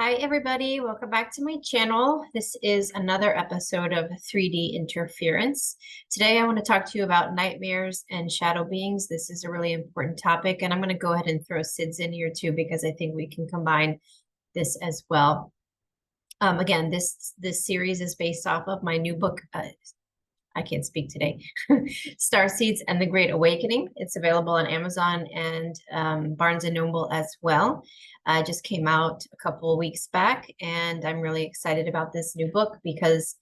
Hi, everybody. Welcome back to my channel. This is another episode of 3D Interference. Today, I want to talk to you about nightmares and shadow beings. This is a really important topic, and I'm going to go ahead and throw SIDS in here too, because I think we can combine this as well. Again, this series is based off of my new book, I can't speak today, Starseeds and the Great Awakening. It's available on Amazon and Barnes & Noble as well. Just came out a couple of weeks back, and I'm really excited about this new book because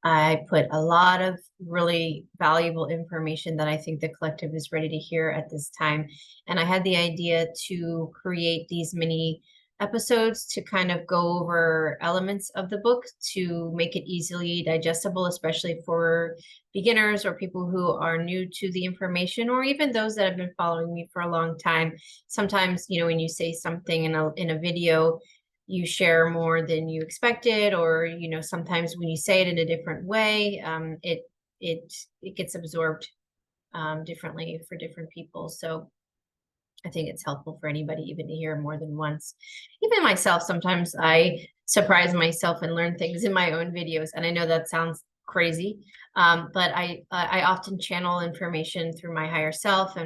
I put a lot of really valuable information that I think the collective is ready to hear at this time. And I had the idea to create these mini episodes to kind of go over elements of the book to make it easily digestible, especially for beginners or people who are new to the information, or even those that have been following me for a long time. Sometimes, you know, when you say something in a video, you share more than you expected, or, you know, sometimes when you say it in a different way, it gets absorbed differently for different people. So I think it's helpful for anybody even to hear more than once. Even myself, sometimes I surprise myself and learn things in my own videos. And I know that sounds crazy, but I often channel information through my higher self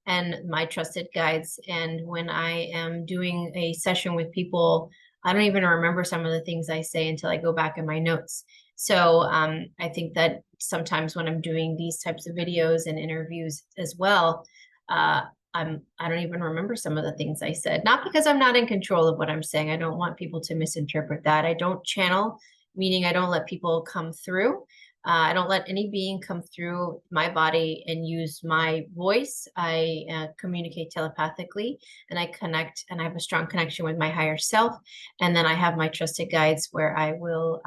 and my trusted guides. And when I am doing a session with people, I don't even remember some of the things I say until I go back in my notes. So I think that sometimes when I'm doing these types of videos and interviews as well, I don't even remember some of the things I said, not because I'm not in control of what I'm saying. I don't want people to misinterpret that. I don't channel, meaning I don't let people come through. I don't let any being come through my body and use my voice. I communicate telepathically, and I connect, and I have a strong connection with my higher self. And then I have my trusted guides where I will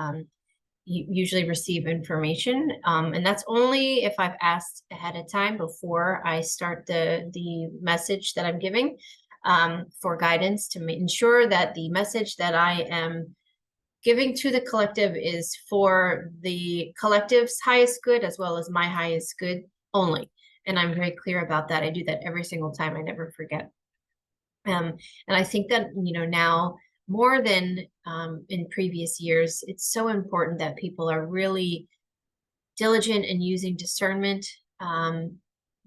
usually receive information, and that's only if I've asked ahead of time before I start the message that I'm giving, for guidance to ensure that the message that I am giving to the collective is for the collective's highest good as well as my highest good only. And I'm very clear about that. I do that every single time. I never forget. And I think that, you know, now more than in previous years, it's so important that people are really diligent in using discernment,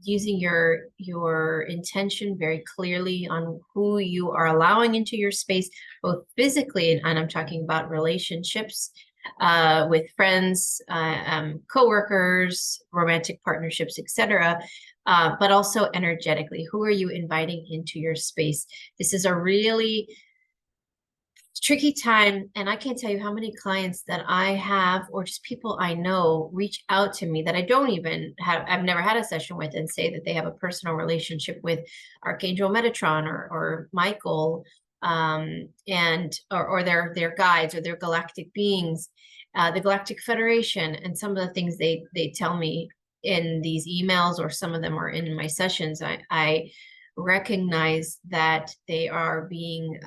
using your intention very clearly on who you are allowing into your space, both physically, and I'm talking about relationships with friends, coworkers, romantic partnerships, etc. But also energetically, who are you inviting into your space? This is a really tricky time, and I can't tell you how many clients that I have, or just people I know, reach out to me that I don't even have, I've never had a session with, and say that they have a personal relationship with Archangel Metatron or Michael, and or their guides or their galactic beings, the Galactic Federation, and some of the things they tell me in these emails, or some of them are in my sessions. I recognize that they are being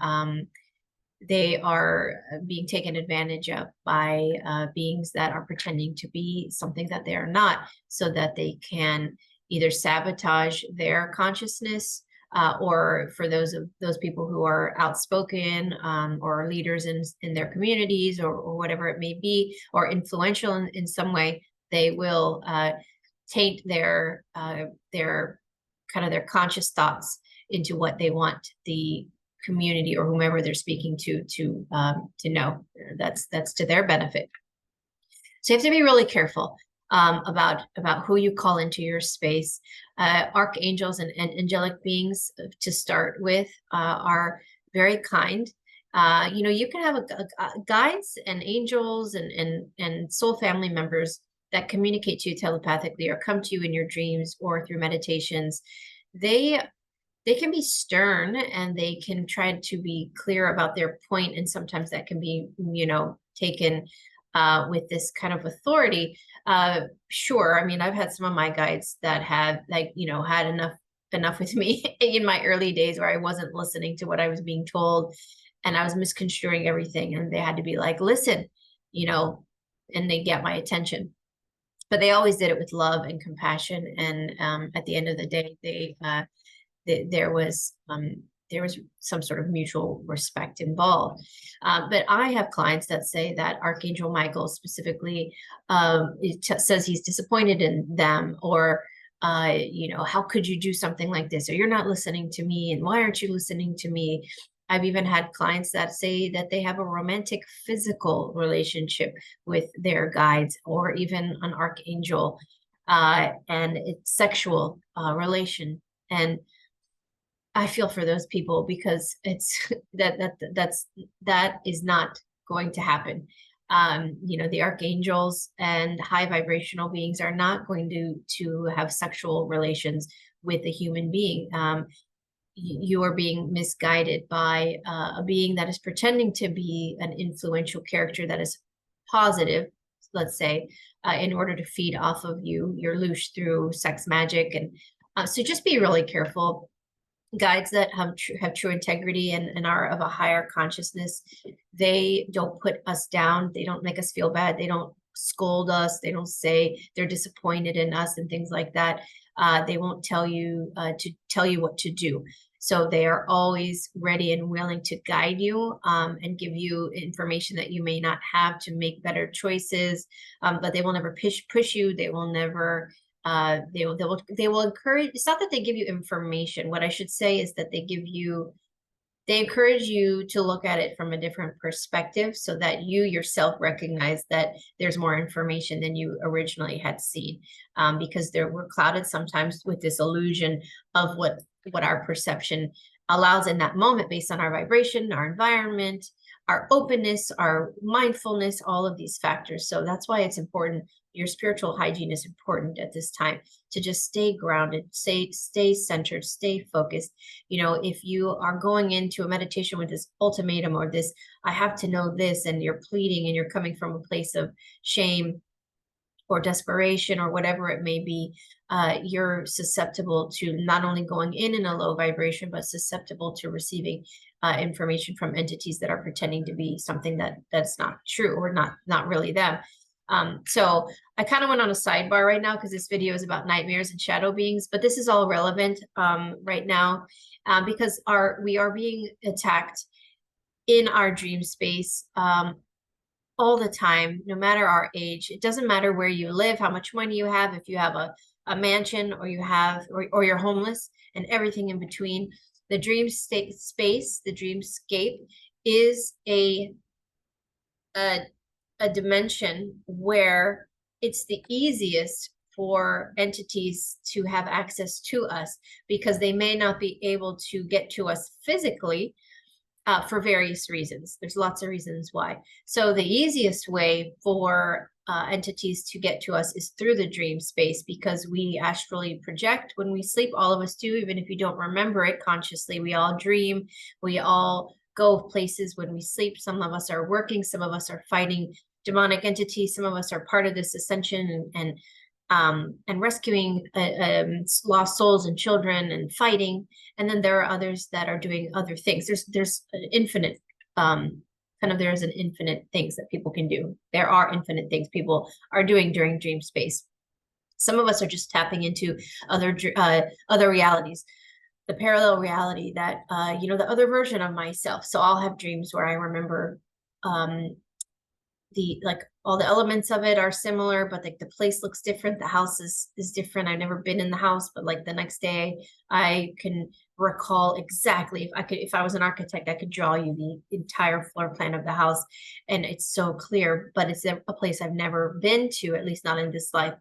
taken advantage of by beings that are pretending to be something that they are not, so that they can either sabotage their consciousness, or for those people who are outspoken, or leaders in their communities, or whatever it may be, or influential in some way, they will taint their kind of their conscious thoughts into what they want the community or whomever they're speaking to know. That's to their benefit. So you have to be really careful about who you call into your space. Archangels and angelic beings, to start with, are very kind. You know, you can have guides and angels and soul family members that communicate to you telepathically, or come to you in your dreams or through meditations. They can be stern, and they can try to be clear about their point, and sometimes that can be, you know, taken with this kind of authority. Sure, I mean, I've had some of my guides that have, like, you know, had enough with me in my early days, where I wasn't listening to what I was being told, and I was misconstruing everything, and they had to be like, listen, you know, and they get my attention. But they always did it with love and compassion, and at the end of the day, they there was some sort of mutual respect involved. But I have clients that say that Archangel Michael specifically says he's disappointed in them, or how could you do something like this? Or you're not listening to me, and why aren't you listening to me? I've even had clients that say that they have a romantic physical relationship with their guides, or even an archangel, and it's sexual relation. And I feel for those people, because it's that is not going to happen. The archangels and high vibrational beings are not going to have sexual relations with a human being. You are being misguided by a being that is pretending to be an influential character that is positive, let's say, in order to feed off of you. You're loose through sex magic. And so just be really careful. Guides that have true integrity and are of a higher consciousness, they don't put us down. They don't make us feel bad. They don't scold us. They don't say they're disappointed in us and things like that. They won't tell you what to do. So they are always ready and willing to guide you, and give you information that you may not have to make better choices. But they will never push you. They will never. They will encourage. It's not that they give you information. What I should say is that they encourage you to look at it from a different perspective, so that you yourself recognize that there's more information than you originally had seen, because we're clouded sometimes with this illusion of what our perception allows in that moment, based on our vibration, our environment, our openness, our mindfulness, all of these factors. So that's why it's important. Your spiritual hygiene is important at this time, to just stay grounded, stay centered, stay focused. If you are going into a meditation with this ultimatum, or this, I have to know this, and you're pleading, and you're coming from a place of shame or desperation, or whatever it may be, you're susceptible to not only going in a low vibration, but susceptible to receiving information from entities that are pretending to be something that's not true, or not really them. So I kind of went on a sidebar right now, because this video is about nightmares and shadow beings, but this is all relevant right now, because we are being attacked in our dream space all the time, no matter our age. It doesn't matter where you live, how much money you have, if you have a mansion, or or you're homeless, and everything in between. The dream space, the dreamscape, is a dimension where it's the easiest for entities to have access to us, because they may not be able to get to us physically, for various reasons. There's lots of reasons why. So the easiest way for entities to get to us is through the dream space, because we astrally project when we sleep. All of us do, even if you don't remember it consciously. We all dream. We all go places when we sleep. Some of us are working. Some of us are fighting demonic entities. Some of us are part of this ascension and rescuing lost souls and children and fighting. And then there are others that are doing other things. There's an infinite there's an infinite things that people can do. There are infinite things people are doing during dream space. Some of us are just tapping into other realities, the parallel reality that the other version of myself. So I'll have dreams where I remember all the elements of it are similar, but like the place looks different. The house is different. I've never been in the house, but like the next day I can recall exactly. If I was an architect, I could draw you the entire floor plan of the house, and it's so clear. But it's a place I've never been to, at least not in this life.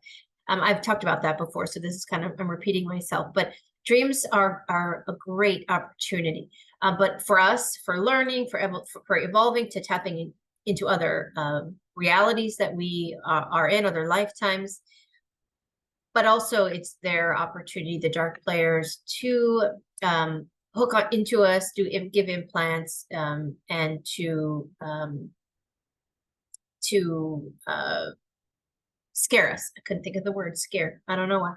I've talked about that before, so this is I'm repeating myself. But dreams are a great opportunity. But for us, for learning, for evolving, to tapping into other realities that we are in, other lifetimes. But also it's their opportunity, the dark players, to hook into us, to give implants, and to scare us. I couldn't think of the word scare. I don't know why.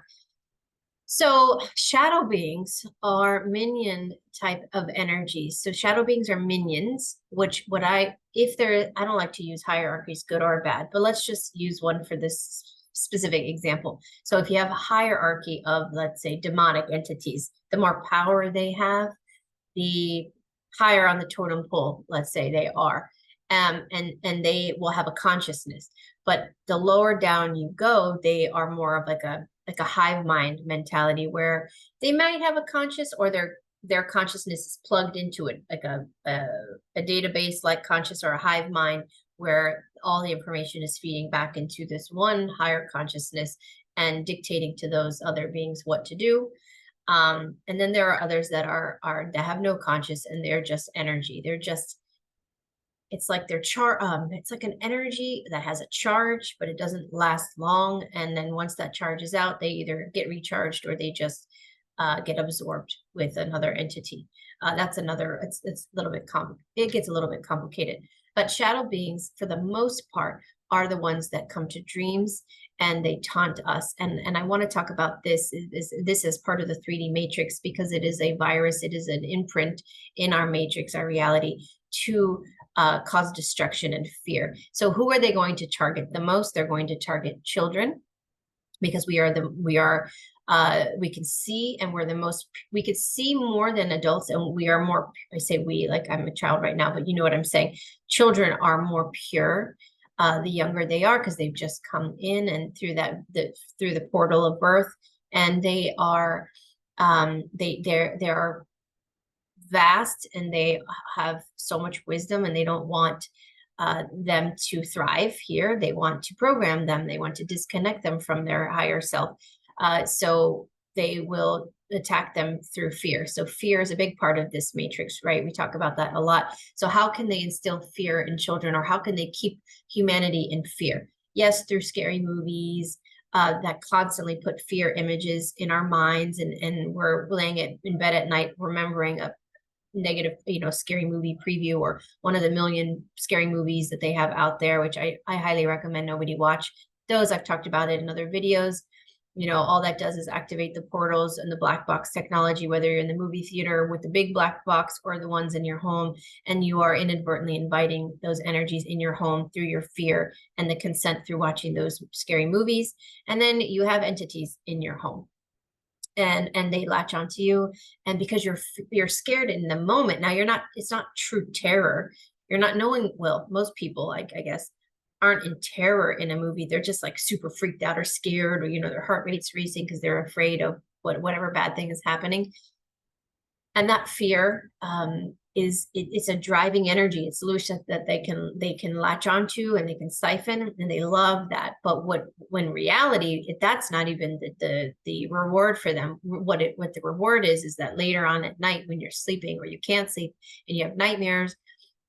So shadow beings are minion type of energies. So shadow beings are minions, I don't like to use hierarchies, good or bad, but let's just use one for this specific example. So if you have a hierarchy of, let's say, demonic entities, the more power they have, the higher on the totem pole, let's say they are, and they will have a consciousness. But the lower down you go, they are more of like a hive mind mentality, where they might have a conscious, or their consciousness is plugged into it, like a database like conscious, or a hive mind, where all the information is feeding back into this one higher consciousness and dictating to those other beings what to do. And then there are others that that have no conscious, and they're just energy. They're just, it's like it's like an energy that has a charge, but it doesn't last long. And then once that charge is out, they either get recharged, or they just get absorbed with another entity. That's another, it's a little bit it gets a little bit complicated. But shadow beings, for the most part, are the ones that come to dreams, and they taunt us. And I want to talk about this as part of the 3D matrix, because it is a virus, it is an imprint in our matrix, our reality, to cause destruction and fear. So who are they going to target the most? They're going to target children, because we can see, and we could see more than adults, and we are more, I say we, like I'm a child right now, but you know what I'm saying. Children are more pure the younger they are, because they've just come in and through the portal of birth, and they are they are vast, and they have so much wisdom, and they don't want them to thrive here. They want to program them. They want to disconnect them from their higher self. So they will attack them through fear. So fear is a big part of this matrix, right? We talk about that a lot. So how can they instill fear in children, or how can they keep humanity in fear? Yes, through scary movies that constantly put fear images in our minds, and we're laying in bed at night remembering a negative, scary movie preview, or one of the million scary movies that they have out there, which I highly recommend nobody watch those. I've talked about it in other videos. All that does is activate the portals and the black box technology, whether you're in the movie theater with the big black box, or the ones in your home, and you are inadvertently inviting those energies in your home through your fear and the consent through watching those scary movies. And then you have entities in your home, and they latch onto you, and because you're scared in the moment. Now it's not true terror. You're not knowing, well, most people, I guess, aren't in terror in a movie. They're just like super freaked out or scared, or their heart rate's racing because they're afraid of whatever bad thing is happening. And that fear it's a driving energy. It's solution that they can latch onto, and they can siphon, and they love that. But when reality, that's not even the reward for them. What the reward is that later on at night, when you're sleeping or you can't sleep and you have nightmares,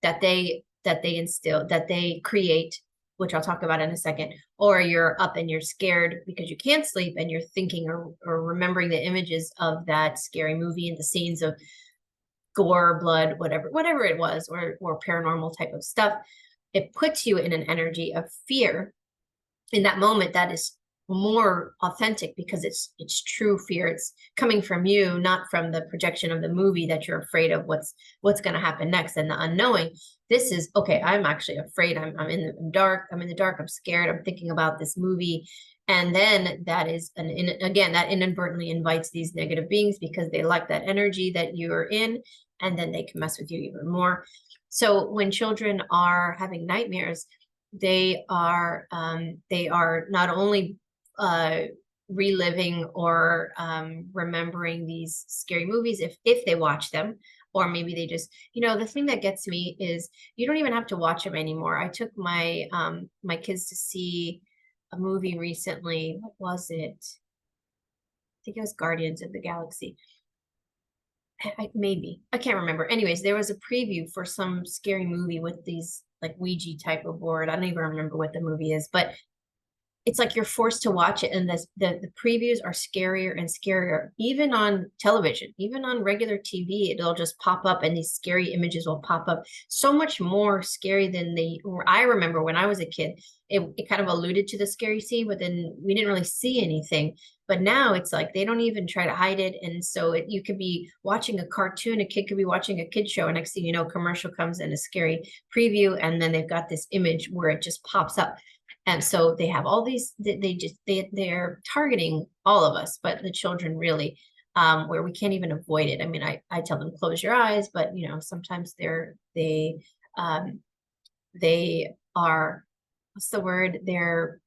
that they instill, that they create, which I'll talk about in a second, or you're up and you're scared because you can't sleep, and you're thinking or remembering the images of that scary movie and the scenes of gore, blood, whatever it was, or paranormal type of stuff. It puts you in an energy of fear in that moment that is more authentic, because it's true fear. It's coming from you, not from the projection of the movie that you're afraid of what's going to happen next, and the unknowing. This is, okay, I'm actually afraid. I'm in the dark. I'm scared. I'm thinking about this movie. And then that is, again, that inadvertently invites these negative beings, because they like that energy that you're in, and then they can mess with you even more. So when children are having nightmares, they are not only reliving or remembering these scary movies if they watch them, or maybe they just, the thing that gets me is you don't even have to watch them anymore. I took my my kids to see a movie recently. What was it? I think it was Guardians of the Galaxy. Maybe, I can't remember. Anyways, there was a preview for some scary movie with these like Ouija type of board. I don't even remember what the movie is, but it's like you're forced to watch it, and the previews are scarier and scarier. Even on television, even on regular TV, it'll just pop up, and these scary images will pop up. So much more scary than I remember when I was a kid. It kind of alluded to the scary scene, but then we didn't really see anything. But now it's like they don't even try to hide it. And so you could be watching a cartoon, a kid could be watching a kid show, and next thing you know, commercial comes in, a scary preview, and then they've got this image where it just pops up. And so they have all these, they're targeting all of us, but the children really. where we can't even avoid it. I mean, I tell them close your eyes, but sometimes they are, what's the word? They're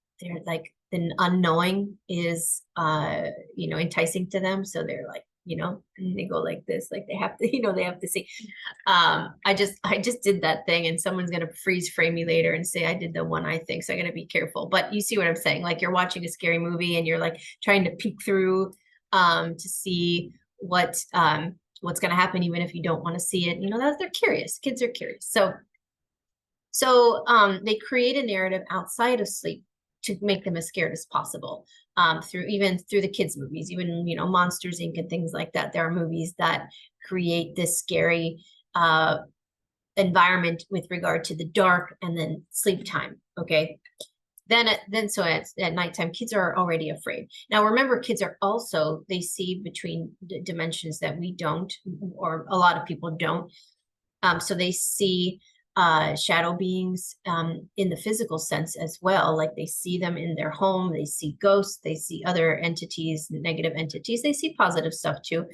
like, the unknowing is enticing to them. So they're like, and they go like this, like they have to, they have to see. I just did that thing, and someone's gonna freeze frame me later and say I did the one eye thing. So I gotta be careful. But you see what I'm saying? Like you're watching a scary movie and you're like trying to peek through to see what's gonna happen, even if you don't want to see it. That they're curious. Kids are curious. So they create a narrative outside of sleep to make them as scared as possible, through the kids' movies, even Monsters Inc. and things like that. There are movies that create this scary environment with regard to the dark and then sleep time. Okay. So at nighttime, kids are already afraid. Now, remember, kids are also, they see between dimensions that we don't, or a lot of people don't. So they see shadow beings in the physical sense as well. Like they see them in their home, they see ghosts, they see other entities, negative entities, they see positive stuff too.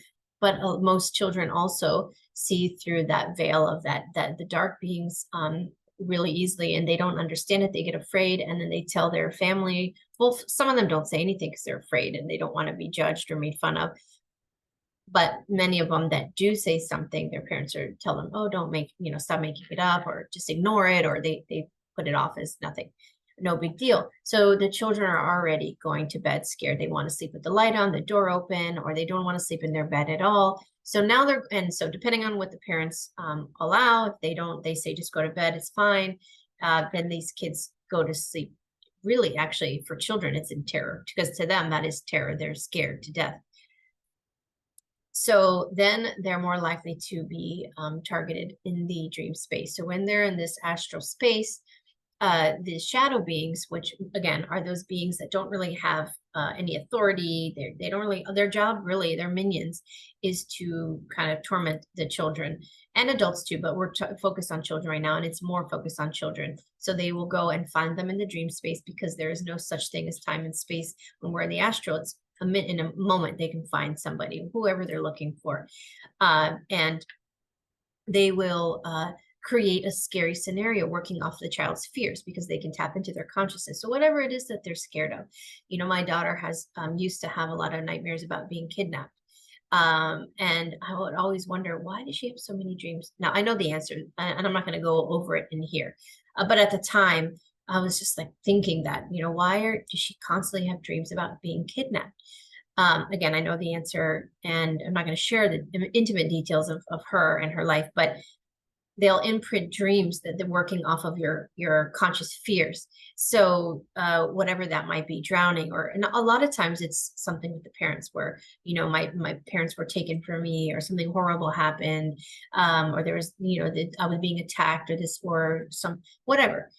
But most children also see through that veil of that the dark beings really easily, and they don't understand it. They get afraid, and then they tell their family. Well, some of them don't say anything because they're afraid and they don't want to be judged or made fun of. But many of them that do say something, their parents tell them, oh, don't stop making it up, or just ignore it, or they put it off as nothing, no big deal. So the children are already going to bed scared. They want to sleep with the light on, the door open, or they don't want to sleep in their bed at all. So now so depending on what the parents allow, if they don't, they say just go to bed, it's fine. Then these kids go to sleep. Really, actually, for children, it's in terror, because to them that is terror. They're scared to death. So then they're more likely to be targeted in the dream space. So when they're in this astral space, the shadow beings, which again are those beings that don't really have any authority, they don't really, their job really, their minions, is to kind of torment the children and adults too, but we're focused on children right now, and it's more focused on children. So they will go and find them in the dream space, because there is no such thing as time and space when we're in the astral. It's in a moment they can find somebody, whoever they're looking for, and they will create a scary scenario working off the child's fears, because they can tap into their consciousness. So whatever it is that they're scared of, my daughter has used to have a lot of nightmares about being kidnapped, and I would always wonder, why does she have so many dreams? Now I know the answer, and I'm not going to go over it in here, but at the time I was just like thinking that, does she constantly have dreams about being kidnapped? Again, I know the answer, and I'm not going to share the intimate details of her and her life, but they'll imprint dreams that they're working off of your conscious fears. So whatever that might be, drowning, and a lot of times it's something with the parents where, my parents were taken from me, or something horrible happened, or there was, I was being attacked, or whatever.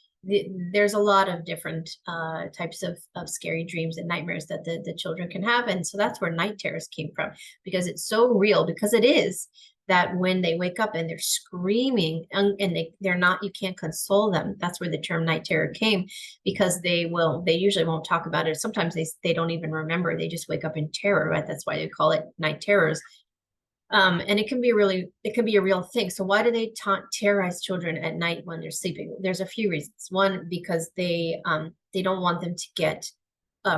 There's a lot of different types of scary dreams and nightmares that the children can have. And so that's where night terrors came from, because it's so real, because it is, that when they wake up and they're screaming, and they're not, you can't console them. That's where the term night terror came, because they usually won't talk about it. Sometimes they don't even remember. They just wake up in terror, right? That's why they call it night terrors. And it can be a real thing. So why do they terrorize children at night when they're sleeping? There's a few reasons. One, because they don't want them to get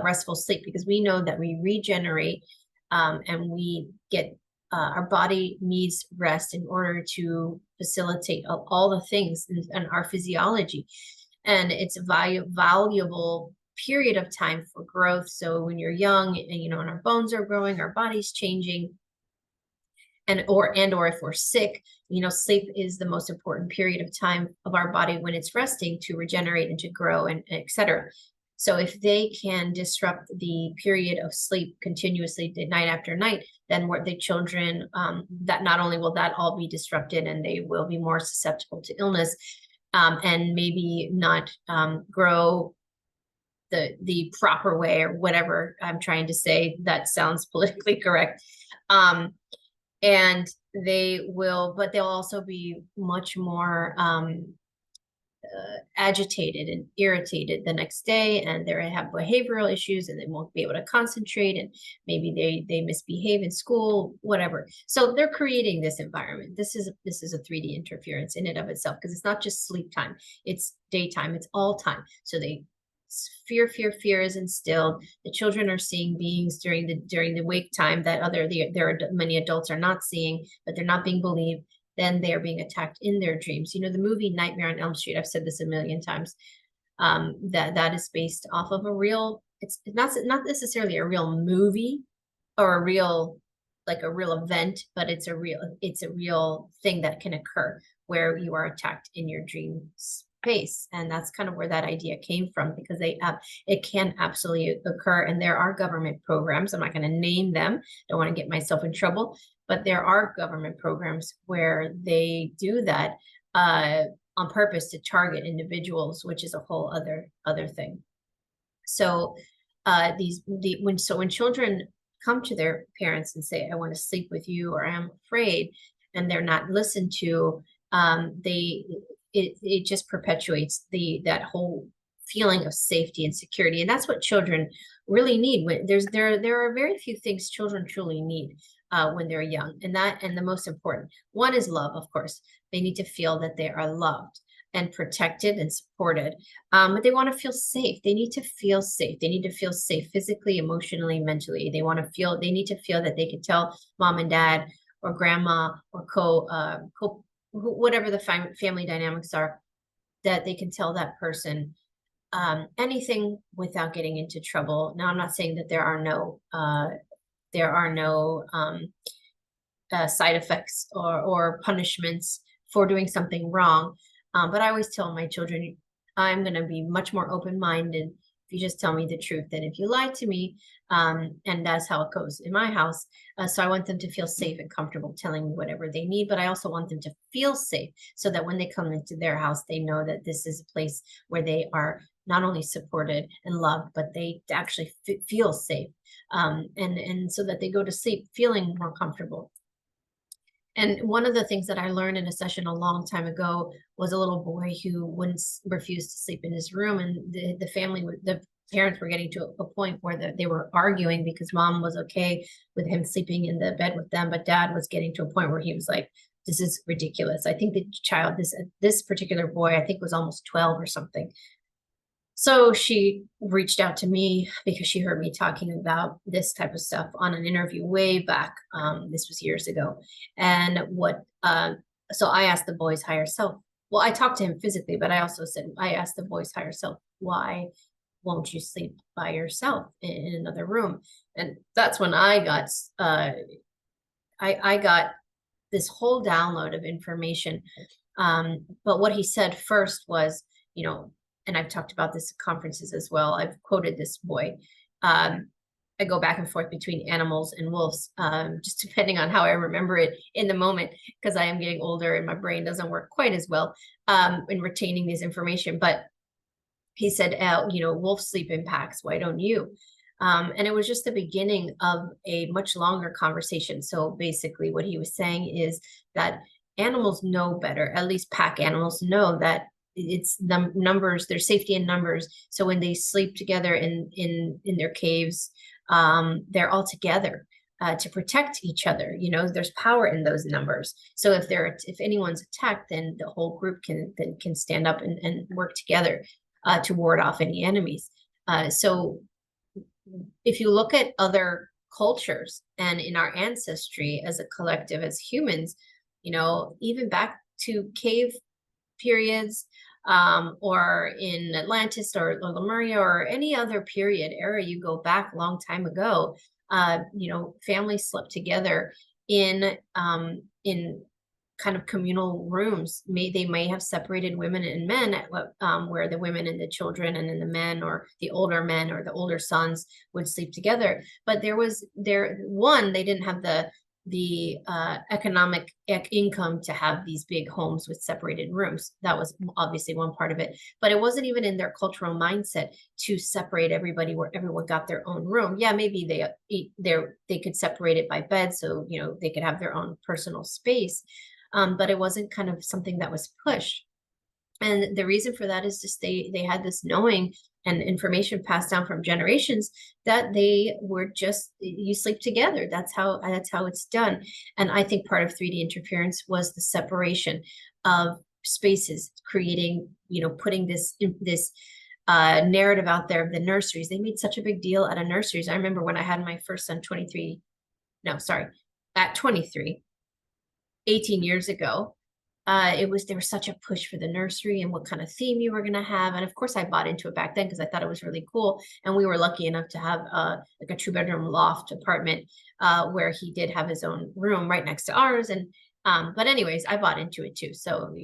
restful sleep, because we know that we regenerate, and we get our body needs rest in order to facilitate all the things in our physiology, and it's a valuable period of time for growth. So when you're young, and our bones are growing, our body's changing, or if we're sick, sleep is the most important period of time of our body when it's resting, to regenerate and to grow, and et cetera. So if they can disrupt the period of sleep continuously, night after night, then the children, that not only will that all be disrupted, and they will be more susceptible to illness, and maybe not grow the proper way, or whatever I'm trying to say that sounds politically correct. And they'll also be much more agitated and irritated the next day, and they have behavioral issues, and they won't be able to concentrate, and maybe they misbehave in school, whatever. So they're creating this environment. This is a 3D interference in and of itself, because it's not just sleep time, it's daytime, it's all time. So fear is instilled. The children are seeing beings during the wake time that many adults are not seeing, but they're not being believed. Then they are being attacked in their dreams. You know, the movie Nightmare on Elm Street, I've said this a million times, that is based off of a real, it's not necessarily a real movie or a real event, but it's a real thing that can occur where you are attacked in your dream space. And that's kind of where that idea came from, because it can absolutely occur. And there are government programs, I'm not going to name them, don't want to get myself in trouble, but there are government programs where they do that on purpose to target individuals, which is a whole other thing. So when children come to their parents and say, I want to sleep with you, or I'm afraid, and they're not listened to, it just perpetuates that whole feeling of safety and security. And that's what children really need. There are very few things children truly need when they're young, and the most important one is love. Of course, they need to feel that they are loved and protected and supported, but they want to feel safe. They need to feel safe. They need to feel safe physically, emotionally, mentally. They need to feel that they can tell mom and dad or grandma or whatever the family dynamics are, that they can tell that person anything without getting into trouble. Now, I'm not saying that there are no side effects or punishments for doing something wrong. But I always tell my children, I'm going to be much more open-minded if you just tell me the truth than if you lie to me. And that's how it goes in my house. So I want them to feel safe and comfortable telling me whatever they need, but I also want them to feel safe so that when they come into their house, they know that this is a place where they are not only supported and loved, but they actually feel safe. And so that they go to sleep feeling more comfortable. And one of the things that I learned in a session a long time ago was a little boy who refused to sleep in his room, and the parents were getting to a point where they were arguing because mom was okay with him sleeping in the bed with them, but dad was getting to a point where he was like, "This is ridiculous." I think the child, this particular boy, I think was almost 12 or something. So she reached out to me because she heard me talking about this type of stuff on an interview way back. This was years ago. And so I asked the boy's higher self. Well, I talked to him physically, but I also said, I asked the boy's higher self, why won't you sleep by yourself in another room? And that's when I got this whole download of information. But what he said first was, and I've talked about this at conferences as well. I've quoted this boy. I go back and forth between animals and wolves, just depending on how I remember it in the moment, because I am getting older and my brain doesn't work quite as well in retaining this information. But he said, wolves sleep in packs. Why don't you? And it was just the beginning of a much longer conversation. So basically what he was saying is that animals know better, at least pack animals know that it's numbers, there's safety in numbers. So when they sleep together in their caves, they're all together to protect each other. There's power in those numbers. So if anyone's attacked, then the whole group can stand up and work together to ward off any enemies. So if you look at other cultures and in our ancestry as a collective, as humans, even back to cave periods, or in Atlantis or Lemuria or any other period era, you go back a long time ago, families slept together in kind of communal rooms. They may have separated women and men where the women and the children and then the men or the older men or the older sons would sleep together. But they didn't have the economic income to have these big homes with separated rooms. That was obviously one part of it, but it wasn't even in their cultural mindset to separate everybody where everyone got their own room. Yeah, maybe they could separate it by bed, so they could have their own personal space, but it wasn't kind of something that was pushed. And the reason for that is just they had this knowing and information passed down from generations that they were just, you sleep together. That's how it's done. And I think part of 3D interference was the separation of spaces, creating, putting this narrative out there of the nurseries. They made such a big deal out of nurseries. I remember when I had my first son at 23, 18 years ago, there was such a push for the nursery and what kind of theme you were going to have. And of course I bought into it back then because I thought it was really cool. And we were lucky enough to have like a 2-bedroom loft apartment where he did have his own room right next to ours. And but anyways, I bought into it too. So,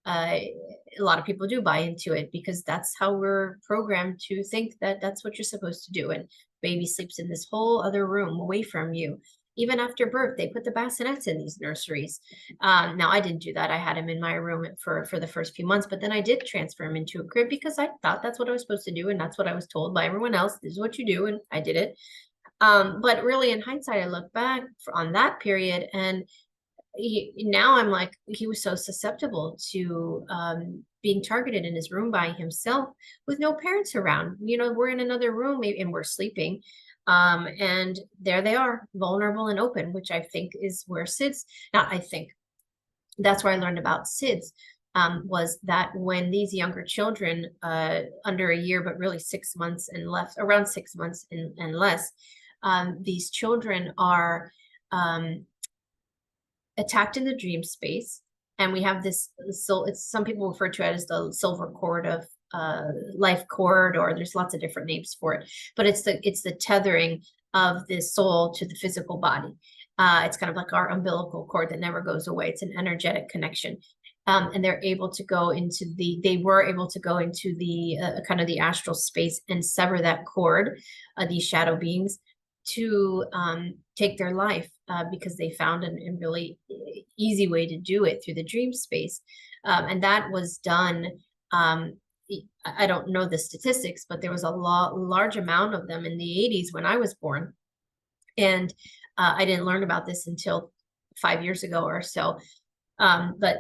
a lot of people do buy into it because that's how we're programmed to think that that's what you're supposed to do. And baby sleeps in this whole other room away from you. Even after birth, they put the bassinets in these nurseries. Now, I didn't do that. I had him in my room for the first few months, but then I did transfer him into a crib because I thought that's what I was supposed to do. And that's what I was told by everyone else. This is what you do. And I did it. But really, in hindsight, I look back on that period and now I'm like, he was so susceptible to being targeted in his room by himself with no parents around. We're in another room and we're sleeping. And there they are, vulnerable and open, which I think is where SIDS, not I think, that's where I learned about SIDS, was that when these younger children, under a year, but really 6 months and less, around 6 months and less, these children are attacked in the dream space. And we have this, so it's, some people refer to it as the silver cord of life cord, or there's lots of different names for it, but it's the tethering of the soul to the physical body. It's kind of like our umbilical cord that never goes away. It's an energetic connection. And they were able to go into the kind of the astral space and sever that cord, these shadow beings, to take their life because they found a really easy way to do it through the dream space. And that was done, I don't know the statistics, but there was a large amount of them in the 80s when I was born. And I didn't learn about this until 5 years ago or so. But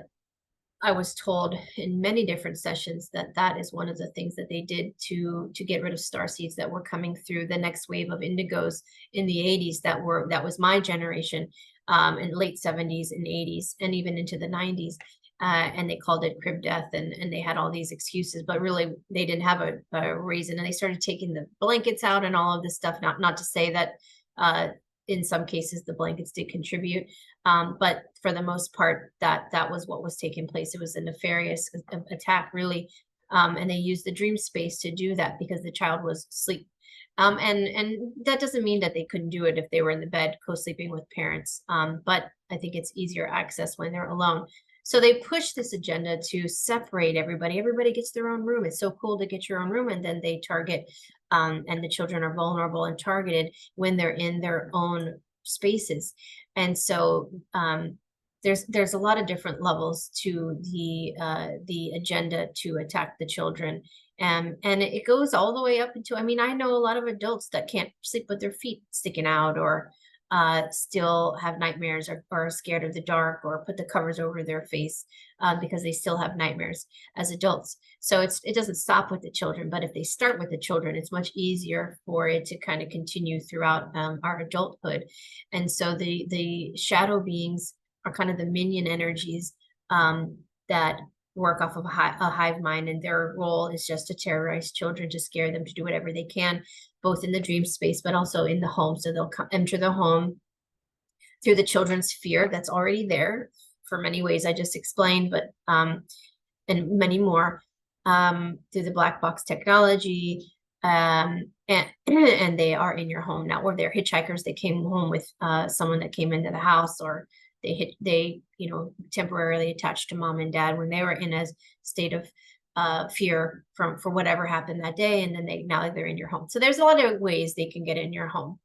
I was told in many different sessions that that is one of the things that they did to get rid of starseeds that were coming through the next wave of indigos in the 80s. That was my generation, in late 70s and 80s and even into the 90s. And they called it crib death, and they had all these excuses, but really they didn't have a reason. And they started taking the blankets out and all of this stuff. Not to say that in some cases the blankets did contribute, but for the most part, that was what was taking place. It was a nefarious attack, really, and they used the dream space to do that because the child was asleep. And that doesn't mean that they couldn't do it if they were in the bed co-sleeping with parents, but I think it's easier access when they're alone. So they push this agenda to separate everybody. Everybody gets their own room. It's so cool to get your own room. And then they target, and the children are vulnerable and targeted when they're in their own spaces. And so there's a lot of different levels to the agenda to attack the children. And it goes all the way up into, I mean, I know a lot of adults that can't sleep with their feet sticking out, or still have nightmares, or are scared of the dark, or put the covers over their face because they still have nightmares as adults. So it doesn't stop with the children, but if they start with the children, it's much easier for it to kind of continue throughout our adulthood. And so the shadow beings are kind of the minion energies that work off of a hive mind, and their role is just to terrorize children, to scare them, to do whatever they can, both in the dream space, but also in the home. So they'll enter the home through the children's fear that's already there for many ways I just explained, but and many more, through the black box technology, and they are in your home now, or they're hitchhikers. They came home with someone that came into the house, or they temporarily attached to mom and dad when they were in a state of fear for whatever happened that day, and then now they're in your home. So there's a lot of ways they can get in your home.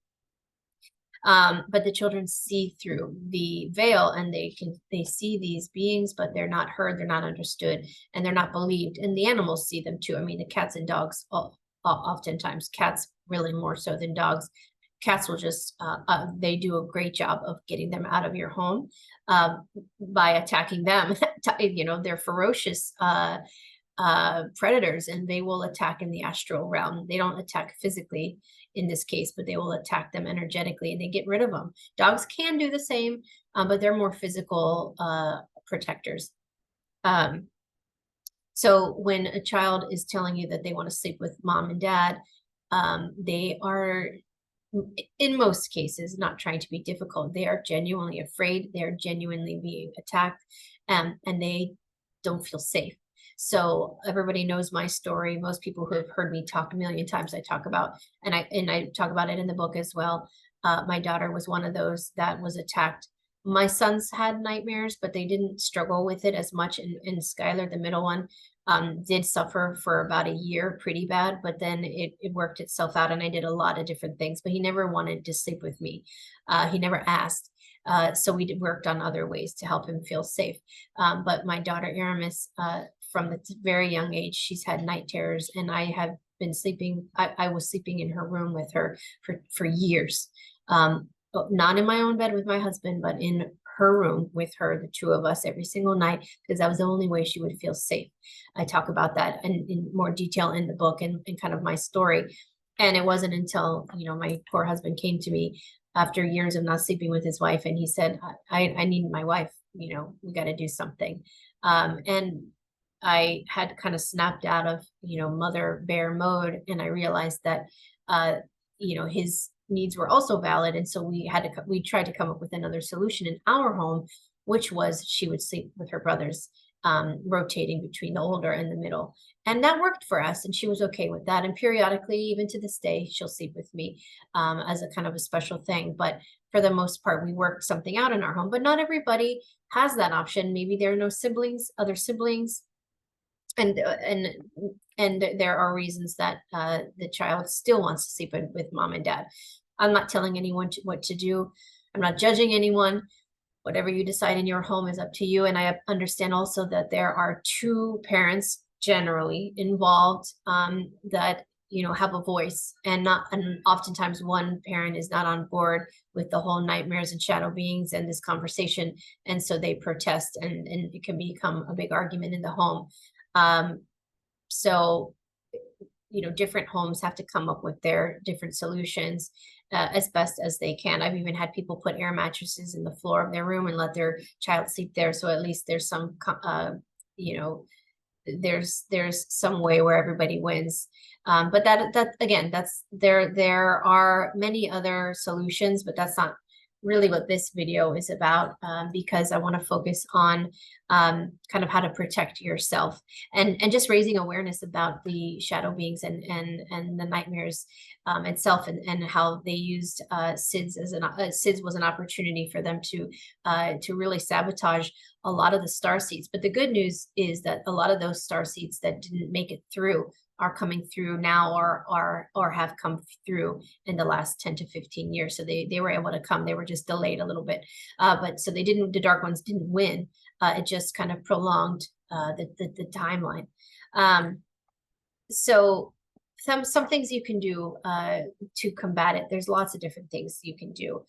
But the children see through the veil, and they see these beings, but they're not heard, they're not understood, and they're not believed. And the animals see them too. I mean, the cats and dogs, oftentimes cats really more so than dogs, cats will just, they do a great job of getting them out of your home by attacking them. You know, they're ferocious predators, and they will attack in the astral realm. They don't attack physically in this case, but they will attack them energetically, and they get rid of them. Dogs can do the same, but they're more physical protectors. So when a child is telling you that they want to sleep with mom and dad, they are, in most cases, not trying to be difficult. They are genuinely afraid. They are genuinely being attacked, and they don't feel safe. So everybody knows my story. Most people who have heard me talk a million times, I talk about, and I talk about it in the book as well. My daughter was one of those that was attacked. My sons had nightmares, but they didn't struggle with it as much. And Skylar, the middle one, did suffer for about a year pretty bad, but then it worked itself out, and I did a lot of different things, but he never wanted to sleep with me. He never asked. So we worked on other ways to help him feel safe. But my daughter Aramis, from a very young age, she's had night terrors, and I have been sleeping. I was sleeping in her room with her for years. Not in my own bed with my husband, but in her room with her, the two of us, every single night, because that was the only way she would feel safe. I talk about that in more detail in the book, and kind of my story. And it wasn't until, you know, my poor husband came to me after years of not sleeping with his wife, and he said, I need my wife, you know, we got to do something. And I had kind of snapped out of, you know, mother bear mode, and I realized that, you know, his needs were also valid. And so we tried to come up with another solution in our home, which was she would sleep with her brothers, rotating between the older and the middle. And that worked for us, and she was okay with that. And periodically, even to this day, she'll sleep with me as a kind of a special thing. But for the most part, we worked something out in our home. But not everybody has that option. Maybe there are no siblings, other siblings. And there are reasons that the child still wants to sleep with mom and dad. I'm not telling anyone what to do. I'm not judging anyone. Whatever you decide in your home is up to you. And I understand also that there are two parents generally involved that, you know, have a voice, and oftentimes one parent is not on board with the whole nightmares and shadow beings and this conversation. And so they protest, and it can become a big argument in the home. So, you know, different homes have to come up with their different solutions as best as they can. I've even had people put air mattresses in the floor of their room and let their child sleep there. So at least there's some, you know, there's some way where everybody wins. But that again, there are many other solutions, but that's not really what this video is about, because I want to focus on kind of how to protect yourself, and just raising awareness about the shadow beings and the nightmares itself, and how they used SIDS as SIDS was an opportunity for them to really sabotage a lot of the starseeds. But the good news is that a lot of those starseeds that didn't make it through are coming through now, or have come through in the last 10 to 15 years. So they were able to come. They were just delayed a little bit. But so the dark ones didn't win. It just kind of prolonged the timeline. So some things you can do to combat it. There's lots of different things you can do.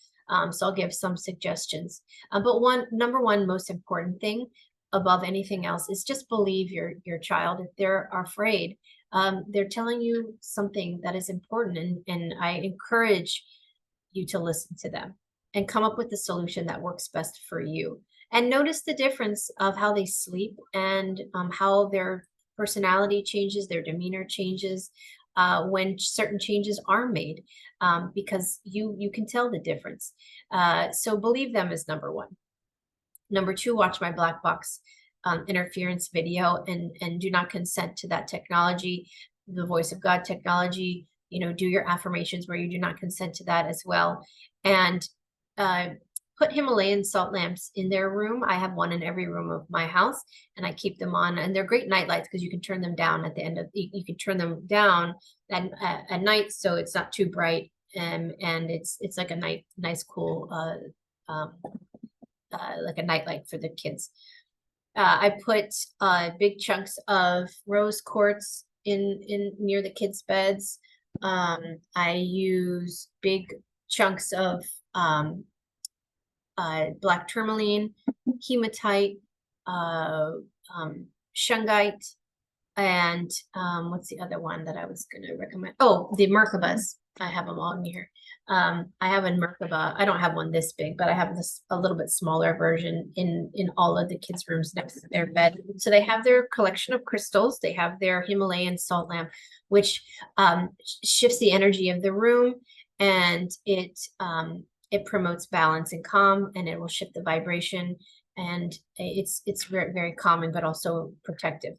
So I'll give some suggestions. But number one most important thing above anything else is just believe your child. If they're afraid, they're telling you something that is important, and I encourage you to listen to them and come up with the solution that works best for you. And notice the difference of how they sleep, and how their personality changes, their demeanor changes when certain changes are made, because you can tell the difference. So believe them is number one. Number two, watch my black box interference video, and do not consent to that technology, the voice of God technology. You know, do your affirmations where you do not consent to that as well. And put Himalayan salt lamps in their room. I have one in every room of my house, and I keep them on. And they're great night lights because you can turn them down at the end of, you can turn them down at night so it's not too bright, and it's like a nice cool like a nightlight for the kids. I put big chunks of rose quartz in near the kids' beds. I use big chunks of black tourmaline, hematite, shungite, and what's the other one that I was going to recommend? Oh, the Merkabas. I have them all in here. I have a Merkaba. I don't have one this big, but I have this a little bit smaller version in all of the kids' rooms next to their bed. So they have their collection of crystals. They have their Himalayan salt lamp, which shifts the energy of the room, and it promotes balance and calm, and it will shift the vibration, and it's very, very calming, but also protective.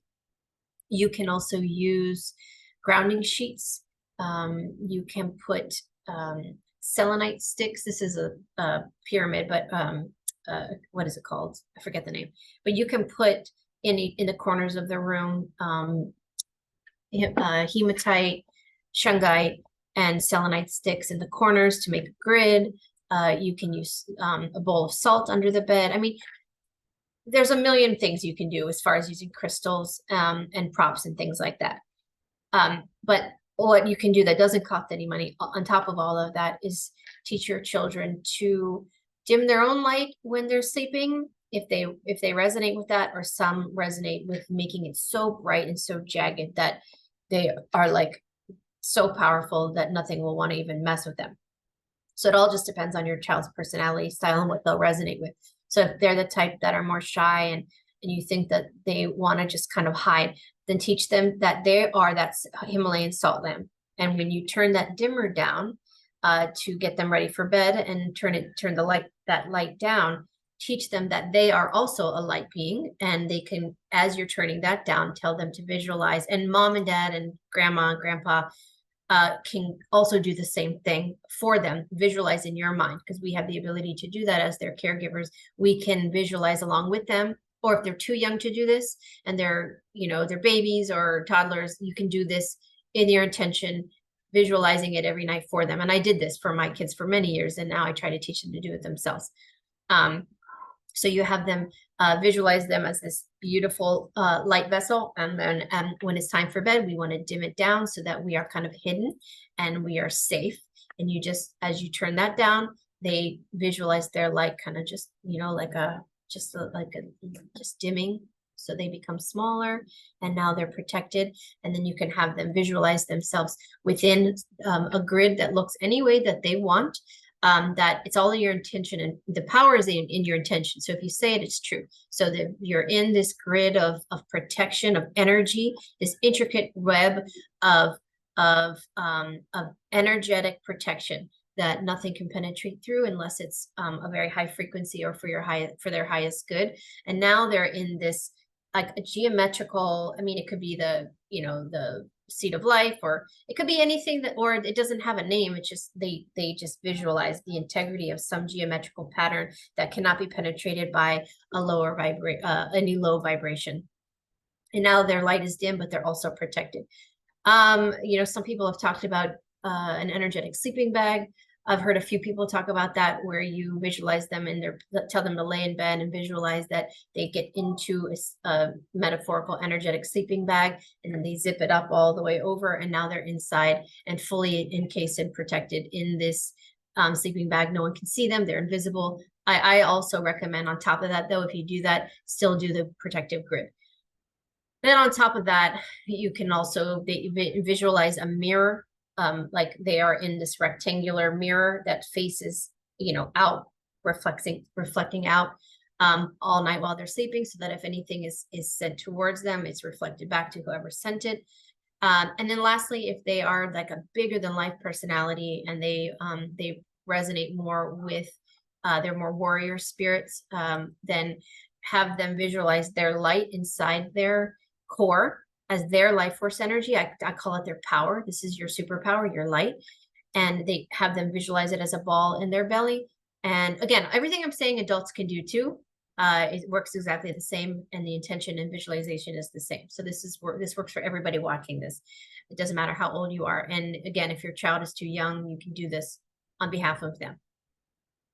You can also use grounding sheets. You can put selenite sticks. This is a pyramid, but what is it called? I forget the name. But you can put in the corners of the room hematite, shungite, and selenite sticks in the corners to make a grid. You can use a bowl of salt under the bed. I mean, there's a million things you can do as far as using crystals and props and things like that. But what you can do that doesn't cost any money on top of all of that is teach your children to dim their own light when they're sleeping, if they resonate with that, or some resonate with making it so bright and so jagged that they are like so powerful that nothing will want to even mess with them. So it all just depends on your child's personality style and what they'll resonate with. So if they're the type that are more shy and you think that they want to just kind of hide, then teach them that they are that Himalayan salt lamp. And when you turn that dimmer down to get them ready for bed and turn that light down, teach them that they are also a light being, and they can, as you're turning that down, tell them to visualize. And mom and dad and grandma and grandpa can also do the same thing for them. Visualize in your mind, because we have the ability to do that as their caregivers. We can visualize along with them, or if they're too young to do this and they're babies or toddlers, you can do this in your intention, visualizing it every night for them. And I did this for my kids for many years, and now I try to teach them to do it themselves. So you have them visualize them as this beautiful light vessel. And then when it's time for bed, we want to dim it down so that we are kind of hidden and we are safe. And you just, as you turn that down, they visualize their light kind of just, just dimming. So they become smaller, and now they're protected. And then you can have them visualize themselves within a grid that looks any way that they want. That it's all in your intention, and the power is in your intention. So if you say it, it's true. So that you're in this grid of protection, of energy, this intricate web of energetic protection that nothing can penetrate through unless it's a very high frequency or for their highest good. And now they're in this like a geometrical, I mean, it could be the seed of life, or it could be anything that, or it doesn't have a name. It's just they just visualize the integrity of some geometrical pattern that cannot be penetrated by any low vibration. And now their light is dim, but they're also protected. Some people have talked about an energetic sleeping bag. I've heard a few people talk about that, where you visualize them tell them to lay in bed and visualize that they get into a metaphorical energetic sleeping bag, and then they zip it up all the way over, and now they're inside and fully encased and protected in this sleeping bag. No one can see them. They're invisible. I also recommend, on top of that, though, if you do that, still do the protective grid. Then on top of that, you can also visualize a mirror. Like they are in this rectangular mirror that faces, out, reflecting out all night while they're sleeping, so that if anything is sent towards them, it's reflected back to whoever sent it. And then lastly, if they are like a bigger than life personality and they resonate more with they're more warrior spirits, then have them visualize their light inside their core as their life force energy. I call it their power. This is your superpower, your light. And they have them visualize it as a ball in their belly. And again, everything I'm saying adults can do too. It works exactly the same, and the intention and visualization is the same. So this works for everybody watching this. It doesn't matter how old you are. And again, if your child is too young, you can do this on behalf of them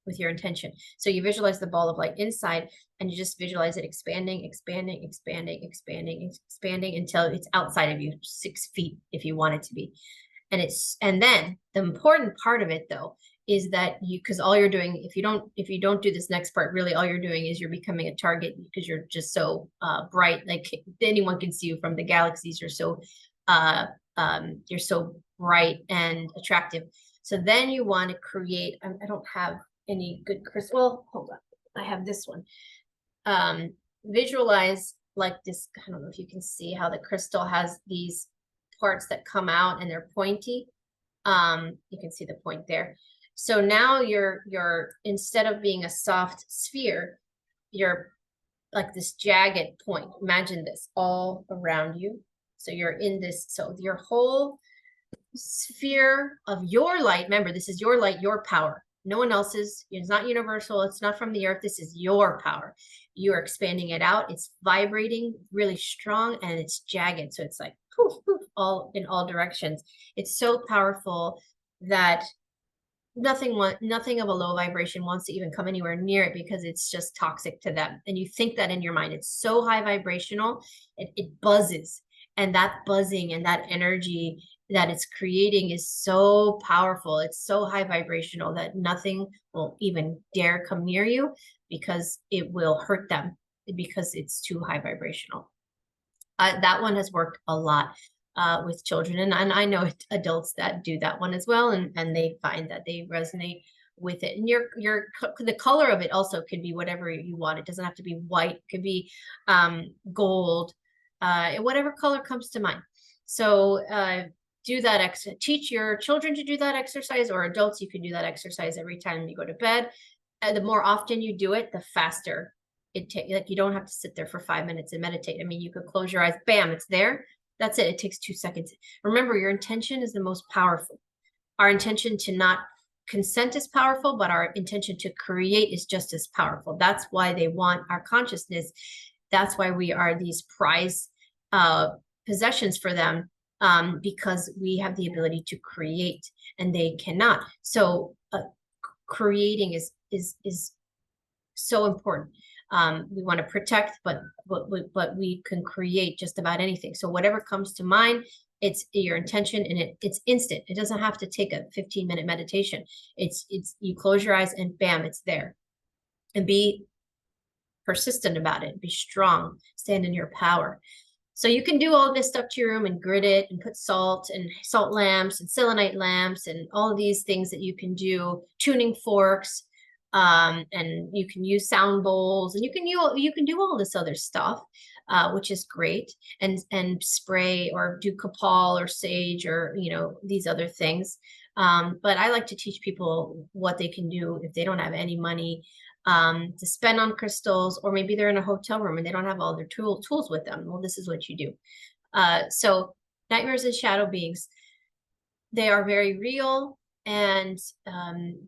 with your intention. So you visualize the ball of light inside, and you just visualize it expanding, expanding, expanding, expanding, expanding until it's outside of you, 6 feet if you want it to be. And then the important part of it, though, is that because all you're doing, if you don't do this next part, really all you're doing is you're becoming a target because you're just so bright, like anyone can see you from the galaxies. You're so bright and attractive. So then you want to create, I don't have any good crystal. Well, hold on. I have this one. Visualize like this. I don't know if you can see how the crystal has these parts that come out and they're pointy. You can see the point there. So now you're instead of being a soft sphere, you're like this jagged point. Imagine this all around you. So you're in this, so your whole sphere of your light, remember, this is your light, your power. No one else's. It's not universal. It's not from the earth. This is your power. You are expanding it out. It's vibrating really strong and it's jagged. So it's like poof, poof, all in all directions. It's so powerful that nothing of a low vibration wants to even come anywhere near it because it's just toxic to them. And you think that in your mind. It's so high vibrational, it buzzes. And that buzzing and that energy that it's creating is so powerful. It's so high vibrational that nothing will even dare come near you because it will hurt them because it's too high vibrational. That one has worked a lot with children. And I know adults that do that one as well. And they find that they resonate with it. And the color of it also could be whatever you want. It doesn't have to be white. It could be gold, whatever color comes to mind. So do that teach your children to do that exercise, or adults, you can do that exercise every time you go to bed. The more often you do it, the faster it takes. Like, you don't have to sit there for 5 minutes and meditate. I mean, you could close your eyes, bam, it's there. That's it. It takes 2 seconds. Remember, your intention is the most powerful. Our intention to not consent is powerful, but our intention to create is just as powerful. That's why they want our consciousness. That's why we are these prize possessions for them, because we have the ability to create and they cannot. So creating is so important. We want to protect, but we can create just about anything. So whatever comes to mind, it's your intention, and it's instant. It doesn't have to take a 15-minute meditation. It's you close your eyes and bam, it's there. And be persistent about it. Be strong. Stand in your power. So you can do all this stuff to your room and grid it and put salt lamps and selenite lamps and all of these things that you can do, tuning forks, and you can use sound bowls, and you can do all this other stuff, which is great, and spray or do copal or sage or these other things. But I like to teach people what they can do if they don't have any money to spend on crystals, or maybe they're in a hotel room and they don't have all their tools with them. Well, this is what you do. So nightmares and shadow beings, they are very real, and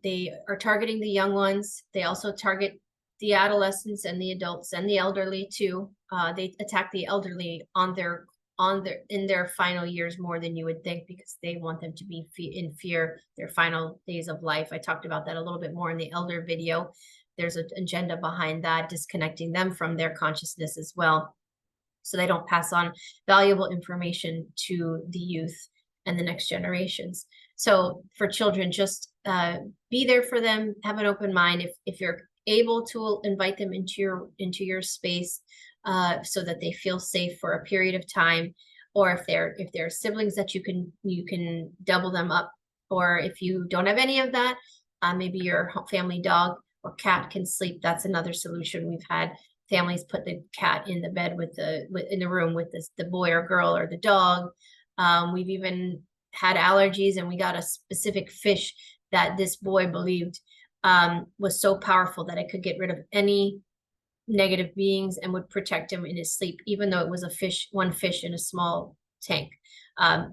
they are targeting the young ones. They also target the adolescents and the adults and the elderly too. They attack the elderly in their final years more than you would think, because they want them to be in fear their final days of life. I talked about that a little bit more in the elder video. There's an agenda behind that, disconnecting them from their consciousness as well, so they don't pass on valuable information to the youth and the next generations. So for children, just be there for them, have an open mind. If you're able to invite them into your space, so that they feel safe for a period of time, or if they're siblings that you can double them up, or if you don't have any of that, maybe your family dog or cat can sleep. That's another solution. We've had families put the cat in the bed in the room with the boy or girl or the dog. We've even had allergies, and we got a specific fish that this boy believed was so powerful that it could get rid of any negative beings and would protect him in his sleep, even though it was one fish in a small tank.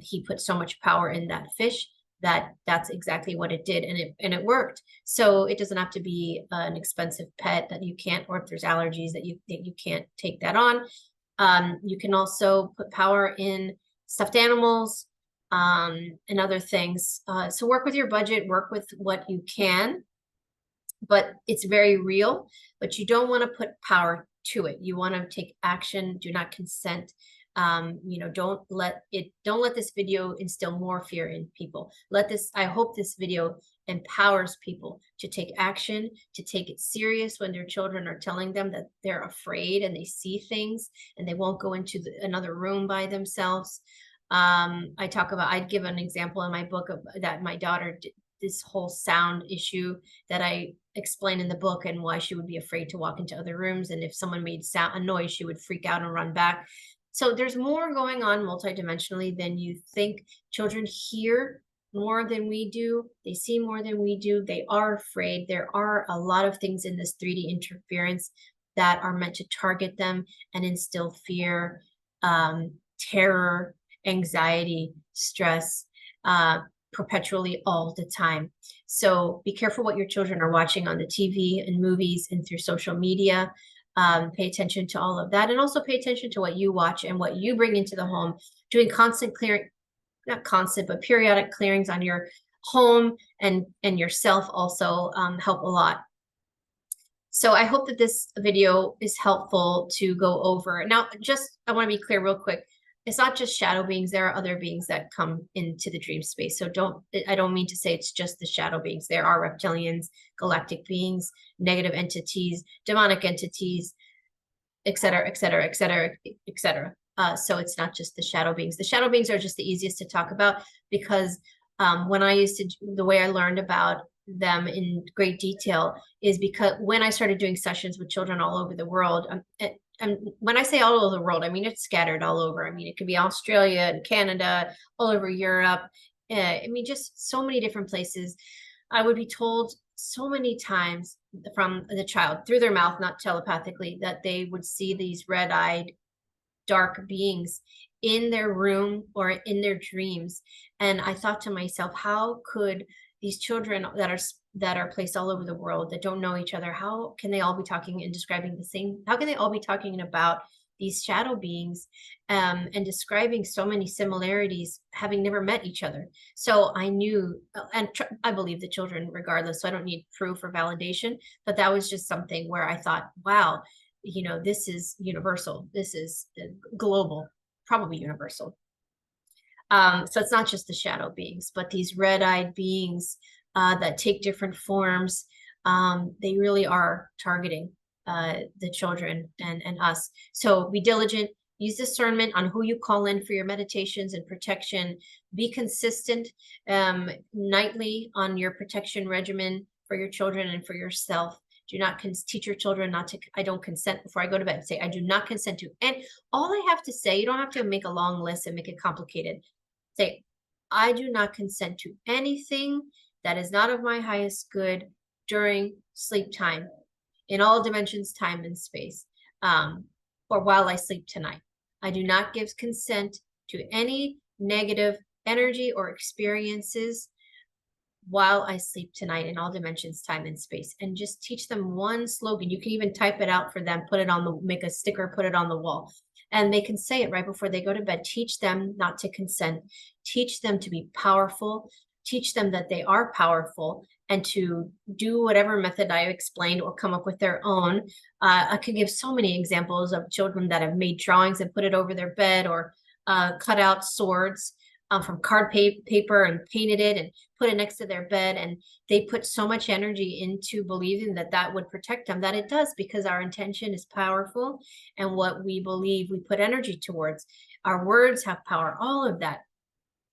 He put so much power in that fish that's exactly what it did, and it worked. So it doesn't have to be an expensive pet that you can't, or if there's allergies that you can't take that on. You can also put power in stuffed animals, and other things. So work with your budget, work with what you can, but it's very real. But you don't want to put power to it. You want to take action. Do not consent. You know, don't let this video instill more fear in people. I hope this video empowers people to take action, to take it serious when their children are telling them that they're afraid and they see things and they won't go into another room by themselves. I'd give an example in my book of that my daughter did this whole sound issue that I explain in the book, and why she would be afraid to walk into other rooms. And if someone made a noise, she would freak out and run back. So there's more going on multidimensionally than you think. Children hear more than we do. They see more than we do. They are afraid. There are a lot of things in this 3D interference that are meant to target them and instill fear, terror, anxiety, stress, perpetually all the time. So be careful what your children are watching on the TV and movies and through social media. Pay attention to all of that, and also pay attention to what you watch and what you bring into the home. Doing constant clearing, not constant, but periodic clearings on your home and yourself also help a lot. So I hope that this video is helpful to go over. Now, I want to be clear real quick. It's not just shadow beings. There are other beings that come into the dream space. So I don't mean to say it's just the shadow beings. There are reptilians, galactic beings, negative entities, demonic entities, et cetera, et cetera, et cetera, et cetera. So it's not just the shadow beings. The shadow beings are just the easiest to talk about because the way I learned about them in great detail is because when I started doing sessions with children all over the world, and when I say all over the world, I mean, it's scattered all over. I mean, it could be Australia and Canada, all over Europe. I mean, just so many different places. I would be told so many times from the child through their mouth, not telepathically, that they would see these red-eyed, dark beings in their room or in their dreams. And I thought to myself, how could these children that are placed all over the world that don't know each other, how can they all be talking and describing the same? How can they all be talking about these shadow beings and describing so many similarities, having never met each other? So I knew, and I believe the children regardless, so I don't need proof or validation, but that was just something where I thought, wow, you know, this is universal. This is global, probably universal. So it's not just the shadow beings, but these red-eyed beings that take different forms. They really are targeting the children and us. So be diligent, use discernment on who you call in for your meditations and protection. Be consistent nightly on your protection regimen for your children and for yourself. Do not teach your children not to, I don't consent before I go to bed. Say, I do not consent to. And all I have to say, you don't have to make a long list and make it complicated. Say, I do not consent to anything that is not of my highest good during sleep time, in all dimensions, time and space, or while I sleep tonight. I do not give consent to any negative energy or experiences while I sleep tonight, in all dimensions, time and space. And just teach them one slogan. You can even type it out for them, make a sticker, put it on the wall. And they can say it right before they go to bed. Teach them not to consent. Teach them to be powerful. Teach them that they are powerful and to do whatever method I explained or come up with their own. I could give so many examples of children that have made drawings and put it over their bed, or cut out swords from card paper and painted it and put it next to their bed. And they put so much energy into believing that that would protect them, that it does, because our intention is powerful. And what we believe, we put energy towards. Our words have power, all of that.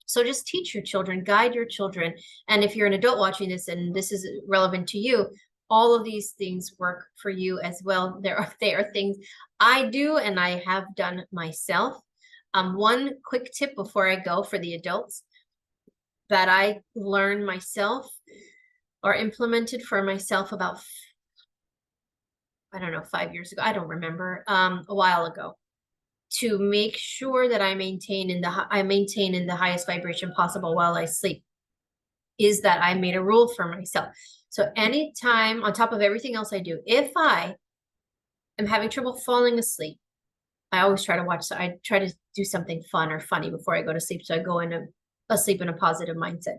So just teach your children, guide your children. And if you're an adult watching this and this is relevant to you, all of these things work for you as well. They are things I do and I have done myself. One quick tip before I go for the adults that I learned myself or implemented for myself about, I don't know, 5 years ago, I don't remember, a while ago, to make sure that I maintain in the highest vibration possible while I sleep, is that I made a rule for myself. So anytime, on top of everything else I do, if I am having trouble falling asleep, I always try to watch, so I try to do something fun or funny before I go to sleep, so I go asleep in a positive mindset.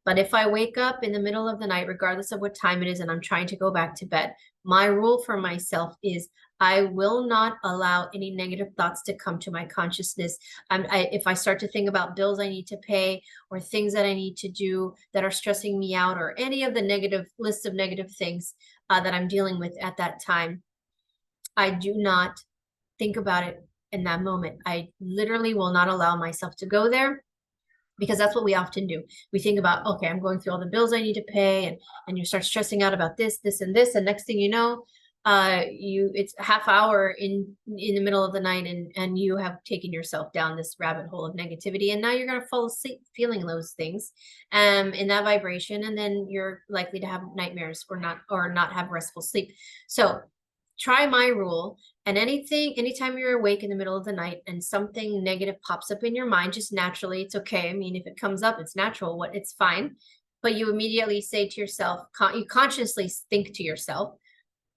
But if I wake up in the middle of the night, regardless of what time it is, and I'm trying to go back to bed, my rule for myself is I will not allow any negative thoughts to come to my consciousness. If I start to think about bills I need to pay or things that I need to do that are stressing me out, or any of the negative list of negative things that I'm dealing with at that time, I do not think about it in that moment. I literally will not allow myself to go there, because that's what we often do. We think about, okay, I'm going through all the bills I need to pay, and you start stressing out about this, and this, and next thing you know, it's a half hour in the middle of the night, and you have taken yourself down this rabbit hole of negativity, and now you're going to fall asleep feeling those things in that vibration, and then you're likely to have nightmares or not have restful sleep. So try my rule. And anytime you're awake in the middle of the night and something negative pops up in your mind, just naturally, it's okay. I mean, if it comes up, it's natural, it's fine. But you immediately say to yourself, you consciously think to yourself,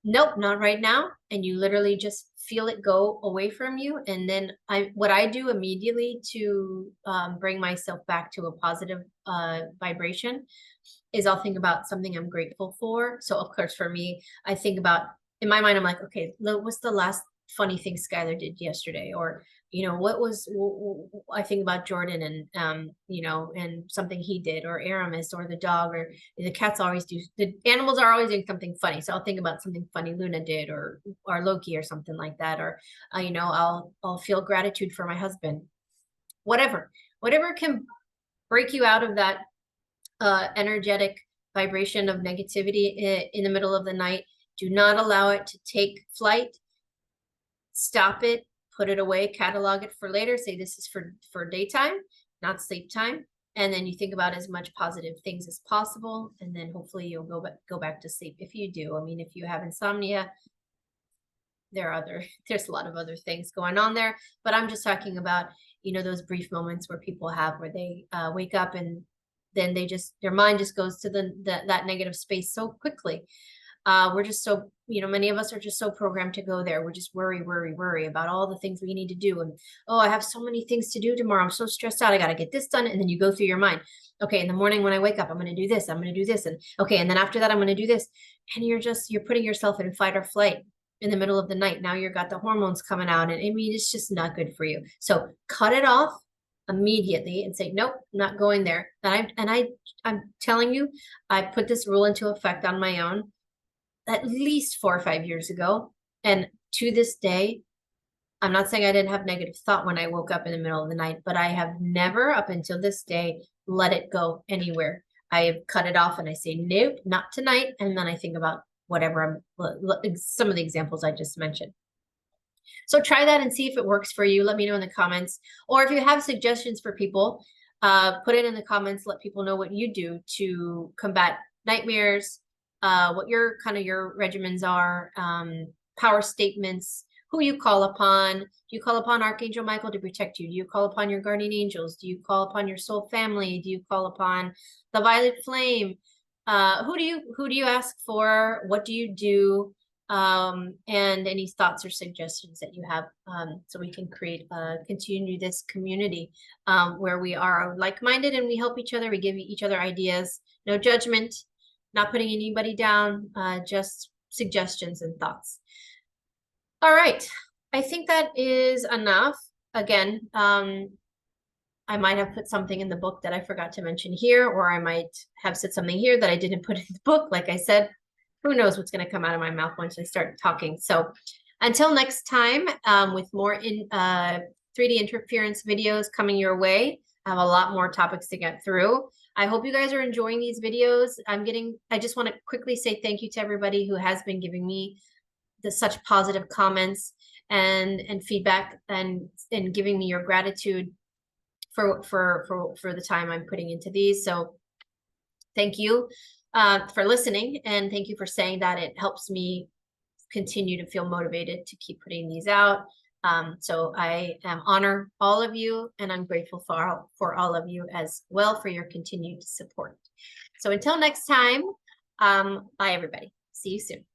nope, not right now. And you literally just feel it go away from you. And then what I do immediately to bring myself back to a positive vibration is I'll think about something I'm grateful for. So of course, for me, I think about, in my mind, I'm like, okay, what's the last funny thing Skylar did yesterday? Or, I think about Jordan and, and something he did, or Aramis, or the dog, or the cats the animals are always doing something funny. So I'll think about something funny Luna did, or Loki, or something like that. Or, I'll feel gratitude for my husband, whatever can break you out of that energetic vibration of negativity in the middle of the night. Do not allow it to take flight. Stop it, put it away, catalog it for later. Say this is for daytime, not sleep time. And then you think about as much positive things as possible. And then hopefully you'll go back to sleep. If you do, I mean, if you have insomnia, there's a lot of other things going on there. But I'm just talking about, those brief moments where people have, where they wake up and then their mind just goes to that negative space so quickly. We're just so, many of us are just so programmed to go there. We're just worry about all the things we need to do. And, oh, I have so many things to do tomorrow. I'm so stressed out. I got to get this done. And then you go through your mind. Okay, in the morning when I wake up, I'm going to do this. I'm going to do this. And okay, and then after that, I'm going to do this. And you're putting yourself in fight or flight in the middle of the night. Now you've got the hormones coming out. And I mean, it's just not good for you. So cut it off immediately and say, nope, not going there. I'm telling you, I put this rule into effect on my own at least 4 or 5 years ago. And to this day, I'm not saying I didn't have negative thought when I woke up in the middle of the night, but I have never, up until this day, let it go anywhere. I have cut it off and I say, nope, not tonight. And then I think about whatever some of the examples I just mentioned. So try that and see if it works for you. Let me know in the comments. Or if you have suggestions for people, put it in the comments. Let people know what you do to combat nightmares, what your regimens are, power statements, who you call upon. Do you call upon Archangel Michael to protect you? Do you call upon your guardian angels? Do you call upon your soul family? Do you call upon the violet flame? Who do you ask for? What do you do? And any thoughts or suggestions that you have, so we can continue this community where we are like-minded and we help each other. We give each other ideas, no judgment, not putting anybody down, just suggestions and thoughts. All right, I think that is enough. Again, I might have put something in the book that I forgot to mention here, or I might have said something here that I didn't put in the book. Like I said, who knows what's going to come out of my mouth once I start talking. So until next time, with more 3D interference videos coming your way. I have a lot more topics to get through. I hope you guys are enjoying these videos. I just want to quickly say thank you to everybody who has been giving me such positive comments and feedback and giving me your gratitude for the time I'm putting into these. So thank you for listening, and thank you for saying that. It helps me continue to feel motivated to keep putting these out. So I honor all of you, and I'm grateful for all of you as well for your continued support. So until next time, bye everybody. See you soon.